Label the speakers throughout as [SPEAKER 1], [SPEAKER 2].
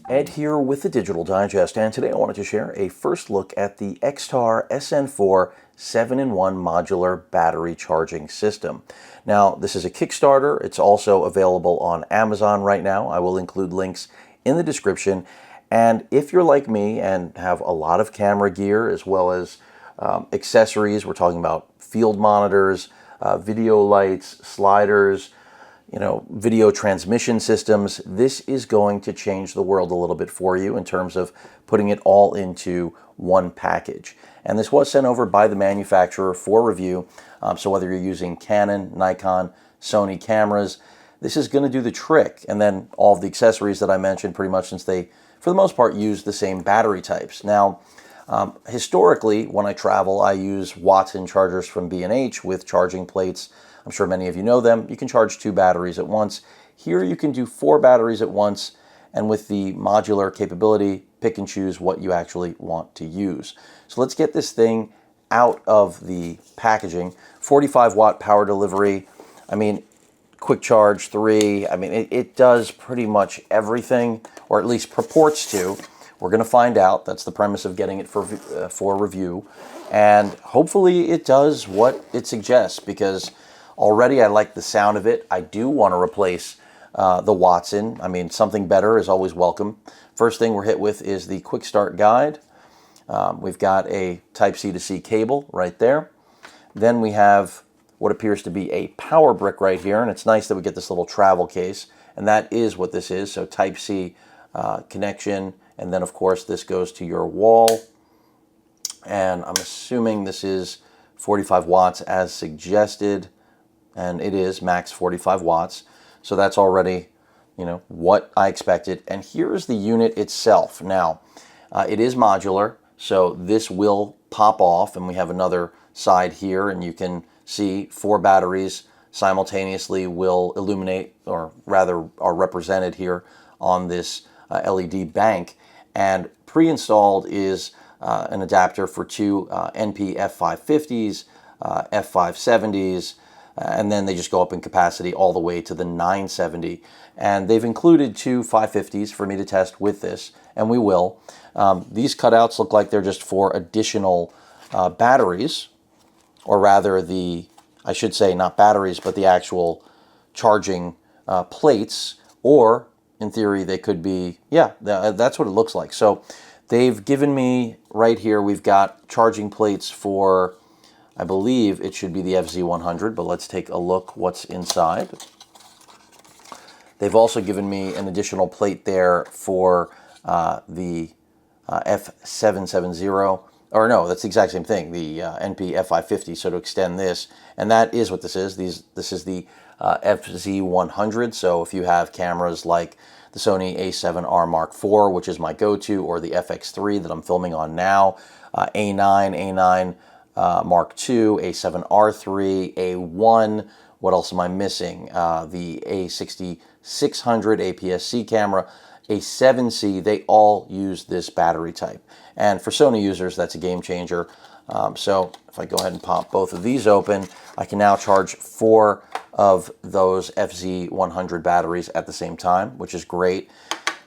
[SPEAKER 1] Ed here with the Digital Digest, and today I wanted to share a first look at the XTAR SN4 7-in-1 Modular Battery Charging System. Now, this is a Kickstarter. It's also available on Amazon right now. I will include links in the description. And if you're like me and have a lot of camera gear as well as accessories, we're talking about field monitors, video lights, sliders, video transmission systems, this is going to change the world a little bit for you in terms of putting it all into one package. And this was sent over by the manufacturer for review. So whether you're using Canon, Nikon, Sony cameras, this is going to do the trick. And then all of the accessories that I mentioned, pretty much, since they, for the most part, use the same battery types. Now, historically, when I travel, I use Watson chargers from B&H with charging plates. I'm sure many of you know them. You can charge 2 batteries at once. Here you can do 4 batteries at once, and with the modular capability, pick and choose what you actually want to use. So let's get this thing out of the packaging. 45-watt power delivery. I mean, quick charge 3. I mean, it does pretty much everything, or at least purports to. We're going to find out. That's the premise of getting it for review. And hopefully it does what it suggests, because already I like the sound of it. I do want to replace the Watson. I mean, something better is always welcome. First thing we're hit with is the quick start guide. We've got a Type-C to C cable right there. Then we have what appears to be a power brick right here, and it's nice that we get this little travel case, and that is what this is. So Type-C connection, and then of course this goes to your wall, and I'm assuming this is 45 watts as suggested. And it is max 45 watts. So that's already, what I expected. And here is the unit itself. Now, it is modular, so this will pop off, and we have another side here, and you can see 4 batteries simultaneously will illuminate, or rather are represented here on this LED bank. And pre-installed is an adapter for 2 NP F550s, F570s, and then they just go up in capacity all the way to the 970. And they've included 2 550s for me to test with this, and we will. These cutouts look like they're just for additional batteries, or rather I should say not batteries, but the actual charging plates, or in theory they could be, yeah, that's what it looks like. So they've given me right here, we've got charging plates for, I believe it should be the FZ100, but let's take a look what's inside. They've also given me an additional plate there for the F770, or no, that's the exact same thing, the NP F550, so to extend this. And that is what this is. This is the FZ100, so if you have cameras like the Sony A7R Mark IV, which is my go-to, or the FX3 that I'm filming on now, A9 Mark II, A7R3, A1, what else am I missing? The A6600 APS-C camera, A7C, they all use this battery type. And for Sony users, that's a game changer. So if I go ahead and pop both of these open, I can now charge 4 of those FZ100 batteries at the same time, which is great.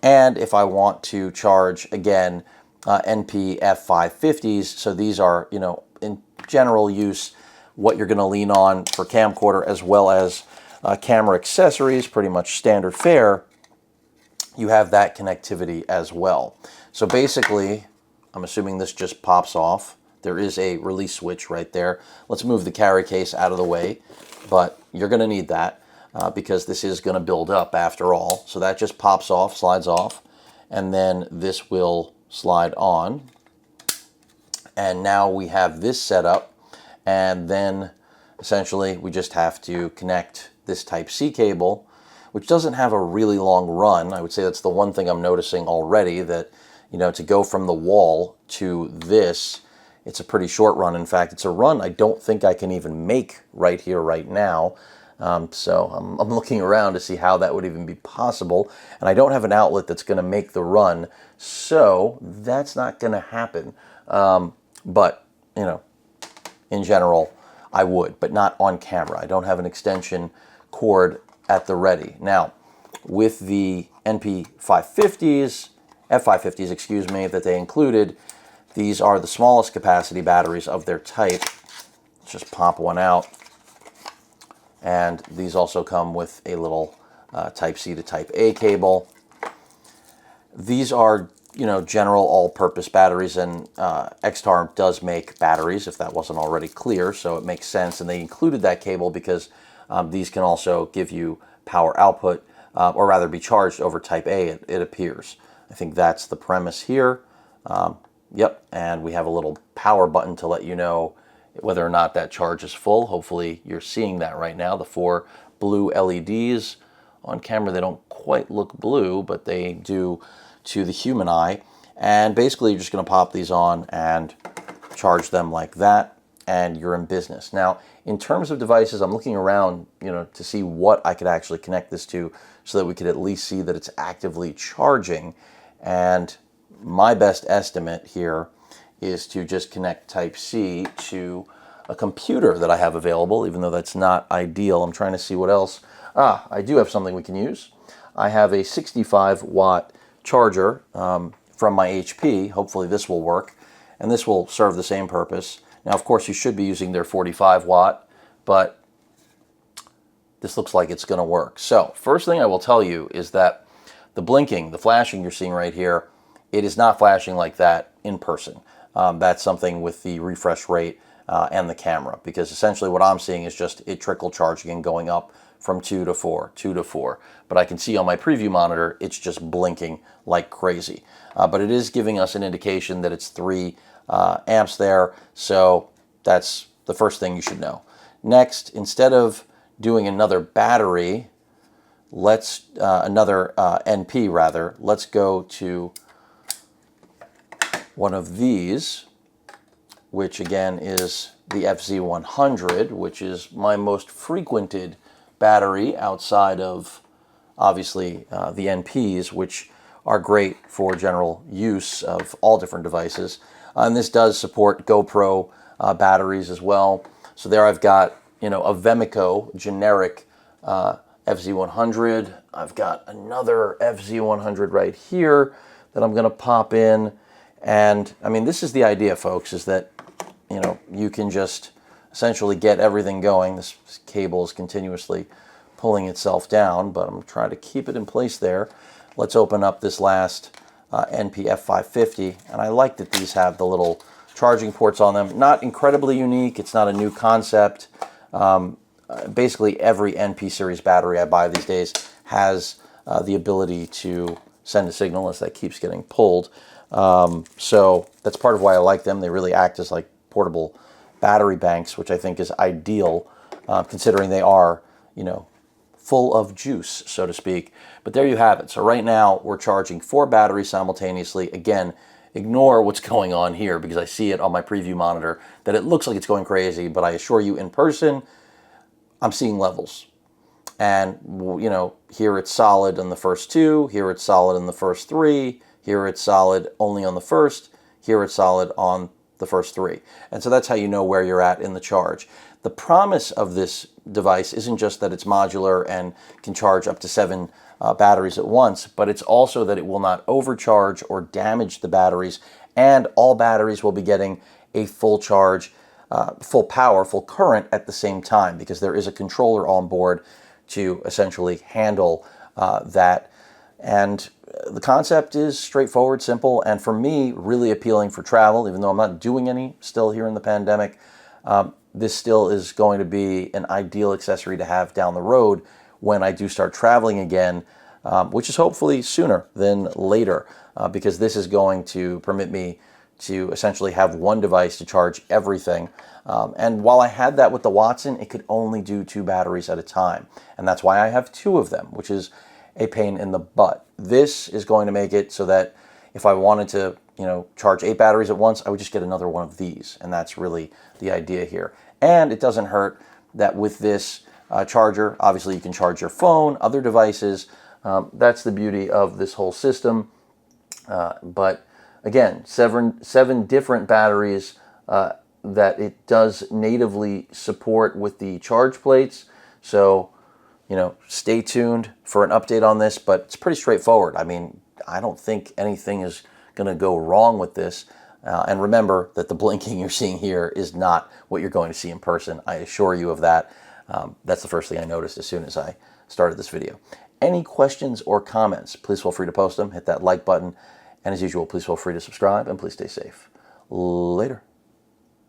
[SPEAKER 1] And if I want to charge, again, NP F550s, so these are, in general use, what you're going to lean on for camcorder, as well as camera accessories, pretty much standard fare, you have that connectivity as well. So basically, I'm assuming this just pops off. There is a release switch right there. Let's move the carry case out of the way, but you're going to need that because this is going to build up after all. So that just pops off, slides off, and then this will slide on. And now we have this set up, and then essentially we just have to connect this Type-C cable, which doesn't have a really long run. I would say that's the one thing I'm noticing already, that, to go from the wall to this, it's a pretty short run. In fact, it's a run I don't think I can even make right here, right now. So I'm looking around to see how that would even be possible. And I don't have an outlet that's going to make the run, so that's not going to happen. But, in general, I would, but not on camera. I don't have an extension cord at the ready. Now, with the NP550s, F550s, excuse me, that they included, these are the smallest capacity batteries of their type. Let's just pop one out. And these also come with a little Type C to Type A cable. These are, general all-purpose batteries, and XTAR does make batteries, if that wasn't already clear, so it makes sense. And they included that cable because these can also give you power output, or rather be charged over Type A, it appears. I think that's the premise here. Yep, and we have a little power button to let you know whether or not that charge is full. Hopefully you're seeing that right now. The 4 blue LEDs on camera, they don't quite look blue, but they do to the human eye. And basically you're just going to pop these on and charge them like that, and you're in business. Now, in terms of devices, I'm looking around, to see what I could actually connect this to so that we could at least see that it's actively charging. And my best estimate here is to just connect Type C to a computer that I have available, even though that's not ideal. I'm trying to see what else. I do have something we can use. I have a 65-watt charger from my HP. Hopefully this will work, and this will serve the same purpose. Now, of course, you should be using their 45-watt, but this looks like it's going to work. So, first thing I will tell you is that the blinking, the flashing you're seeing right here, it is not flashing like that in person. That's something with the refresh rate and the camera, because essentially what I'm seeing is just it trickle charging and going up from 2 to 4, 2 to 4. But I can see on my preview monitor, it's just blinking like crazy. But it is giving us an indication that it's 3 amps there, so that's the first thing you should know. Next, instead of doing another battery, another NP rather, let's go to one of these, which again is the FZ100, which is my most frequented battery outside of, obviously, the NPs, which are great for general use of all different devices. And this does support GoPro batteries as well. So there I've got, a Vemico generic FZ100. I've got another FZ100 right here that I'm going to pop in. And I mean, this is the idea, folks, is that, you can just essentially get everything going. This cable is continuously pulling itself down, but I'm trying to keep it in place there. Let's open up this last NP F550, and I like that these have the little charging ports on them. Not incredibly unique. It's not a new concept. Basically, every NP series battery I buy these days has the ability to send a signal as that keeps getting pulled. So that's part of why I like them. They really act as like portable battery banks, which I think is ideal, considering they are, full of juice, so to speak. But there you have it. So right now we're charging 4 batteries simultaneously. Again, ignore what's going on here because I see it on my preview monitor that it looks like it's going crazy, but I assure you in person, I'm seeing levels. And, here it's solid on the first 2, here it's solid in the first 3, here it's solid only on the first, here it's solid on the first 3. And so that's how you know where you're at in the charge. The promise of this device isn't just that it's modular and can charge up to 7 batteries at once, but it's also that it will not overcharge or damage the batteries, and all batteries will be getting a full charge, full power, full current at the same time, because there is a controller on board to essentially handle that. And the concept is straightforward, simple, and for me, really appealing for travel, even though I'm not doing any still here in the pandemic. This still is going to be an ideal accessory to have down the road when I do start traveling again, which is hopefully sooner than later, because this is going to permit me to essentially have one device to charge everything. And while I had that with the Watson, it could only do 2 batteries at a time. And that's why I have 2 of them, which is a pain in the butt. This is going to make it so that if I wanted to, charge 8 batteries at once, I would just get another one of these. And that's really the idea here. And it doesn't hurt that with this charger, obviously you can charge your phone, other devices. That's the beauty of this whole system. But again, 7 different batteries that it does natively support with the charge plates. So stay tuned for an update on this, but it's pretty straightforward. I mean, I don't think anything is going to go wrong with this. And remember that the blinking you're seeing here is not what you're going to see in person. I assure you of that. That's the first thing I noticed as soon as I started this video. Any questions or comments, please feel free to post them. Hit that like button. And as usual, please feel free to subscribe and please stay safe. Later.